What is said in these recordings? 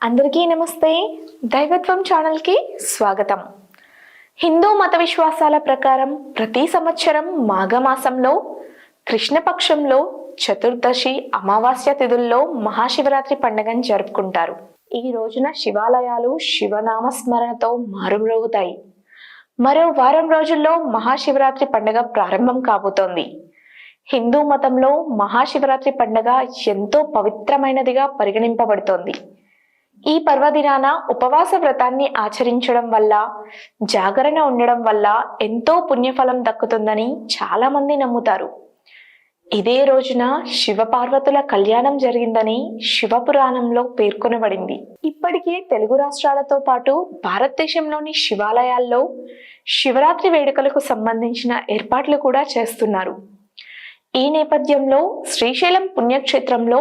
అందరికీ నమస్తే. దైవత్వం ఛానల్కి స్వాగతం. హిందూ మత విశ్వాసాల ప్రకారం ప్రతి సంవత్సరం మాఘమాసంలో కృష్ణపక్షంలో చతుర్దశి అమావాస్య తిథుల్లో మహాశివరాత్రి పండుగను జరుపుకుంటారు. ఈ రోజున శివాలయాలు శివనామస్మరణతో మారుమ్రోగుతాయి. మరో వారం రోజుల్లో మహాశివరాత్రి పండుగ ప్రారంభం కాబోతోంది. హిందూ మతంలో మహాశివరాత్రి పండుగ ఎంతో పవిత్రమైనదిగా పరిగణింపబడుతోంది. ఈ పర్వదినాన ఉపవాస వ్రతాన్ని ఆచరించడం వల్ల, జాగరణ ఉండడం వల్ల ఎంతో పుణ్యఫలం దక్కుతుందని చాలా మంది నమ్ముతారు. ఇదే రోజున శివపార్వతుల కళ్యాణం జరిగిందని శివపురాణంలో పేర్కొనబడింది. ఇప్పటికే తెలుగు రాష్ట్రాలతో పాటు భారతదేశంలోని శివాలయాల్లో శివరాత్రి వేడుకలకు సంబంధించిన ఏర్పాట్లు కూడా చేస్తున్నారు. ఈ నేపథ్యంలో శ్రీశైలం పుణ్యక్షేత్రంలో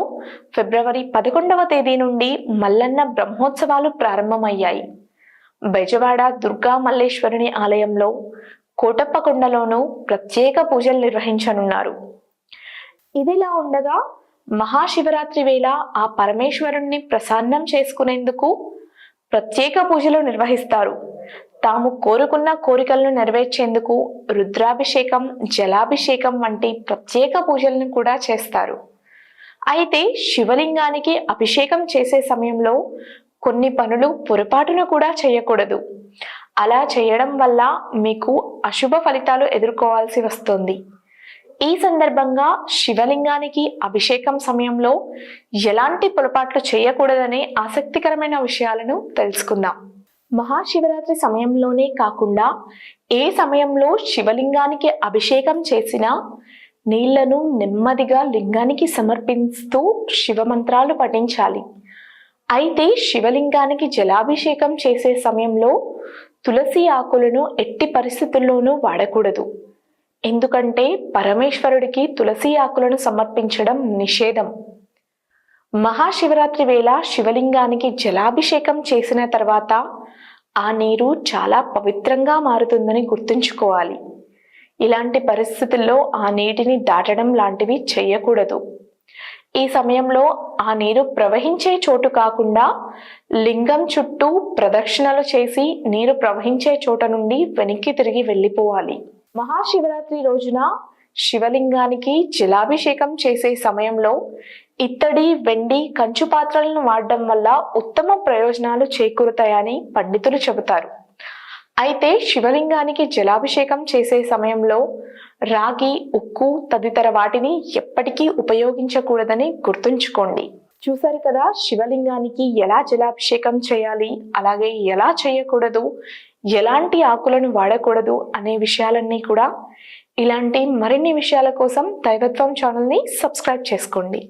ఫిబ్రవరి 11వ తేదీ నుండి మల్లన్న బ్రహ్మోత్సవాలు ప్రారంభమయ్యాయి. బెజవాడ దుర్గా మల్లేశ్వరుని ఆలయంలో కోటప్పకొండలోనూ ప్రత్యేక పూజలు నిర్వహించనున్నారు. ఇదిలా ఉండగా మహాశివరాత్రి వేళ ఆ పరమేశ్వరుణ్ణి ప్రసన్నం చేసుకునేందుకు ప్రత్యేక పూజలు నిర్వహిస్తారు. తాము కోరుకున్న కోరికలను నెరవేర్చేందుకు రుద్రాభిషేకం, జలాభిషేకం వంటి ప్రత్యేక పూజలను కూడా చేస్తారు. అయితే శివలింగానికి అభిషేకం చేసే సమయంలో కొన్ని పనులు పొరపాటున కూడా చేయకూడదు. అలా చేయడం వల్ల మీకు అశుభ ఫలితాలు ఎదుర్కోవాల్సి వస్తుంది. ఈ సందర్భంగా శివలింగానికి అభిషేకం సమయంలో ఎలాంటి పొరపాట్లు చేయకూడదనే ఆసక్తికరమైన విషయాలను తెలుసుకుందాం. మహాశివరాత్రి సమయంలోనే కాకుండా ఏ సమయంలో శివలింగానికి అభిషేకం చేసినా నీళ్లను నెమ్మదిగా లింగానికి సమర్పిస్తూ శివమంత్రాలు పఠించాలి. అయితే శివలింగానికి జలాభిషేకం చేసే సమయంలో తులసి ఆకులను ఎట్టి పరిస్థితుల్లోనూ వాడకూడదు. ఎందుకంటే పరమేశ్వరుడికి తులసి ఆకులను సమర్పించడం నిషేధం. మహాశివరాత్రి వేళ శివలింగానికి జలాభిషేకం చేసిన తర్వాత ఆ నీరు చాలా పవిత్రంగా మారుతుందని గుర్తుంచుకోవాలి. ఇలాంటి పరిస్థితుల్లో ఆ నీటిని దాటడం లాంటివి చేయకూడదు. ఈ సమయంలో ఆ నీరు ప్రవహించే చోటు కాకుండా లింగం చుట్టూ ప్రదక్షిణలు చేసి నీరు ప్రవహించే చోట నుండి వెనక్కి తిరిగి వెళ్ళిపోవాలి. మహాశివరాత్రి రోజున శివలింగానికి జలాభిషేకం చేసే సమయంలో ఇత్తడి, వెండి, కంచు పాత్రలను వాడడం వల్ల ఉత్తమ ప్రయోజనాలు చేకూరుతాయని పండితులు చెబుతారు. అయితే శివలింగానికి జలాభిషేకం చేసే సమయంలో రాగి, ఉక్కు తదితర వాటిని ఎప్పటికీ ఉపయోగించకూడదని గుర్తుంచుకోండి. చూసారు కదా, శివలింగానికి ఎలా జలాభిషేకం చేయాలి, అలాగే ఎలా చేయకూడదు, ఎలాంటి ఆకులను వాడకూడదు అనే విషయాలన్నీ కూడా. ఇలాంటి మరిన్ని విషయాల కోసం దైవత్వం ఛానల్ని సబ్స్క్రైబ్ చేసుకోండి.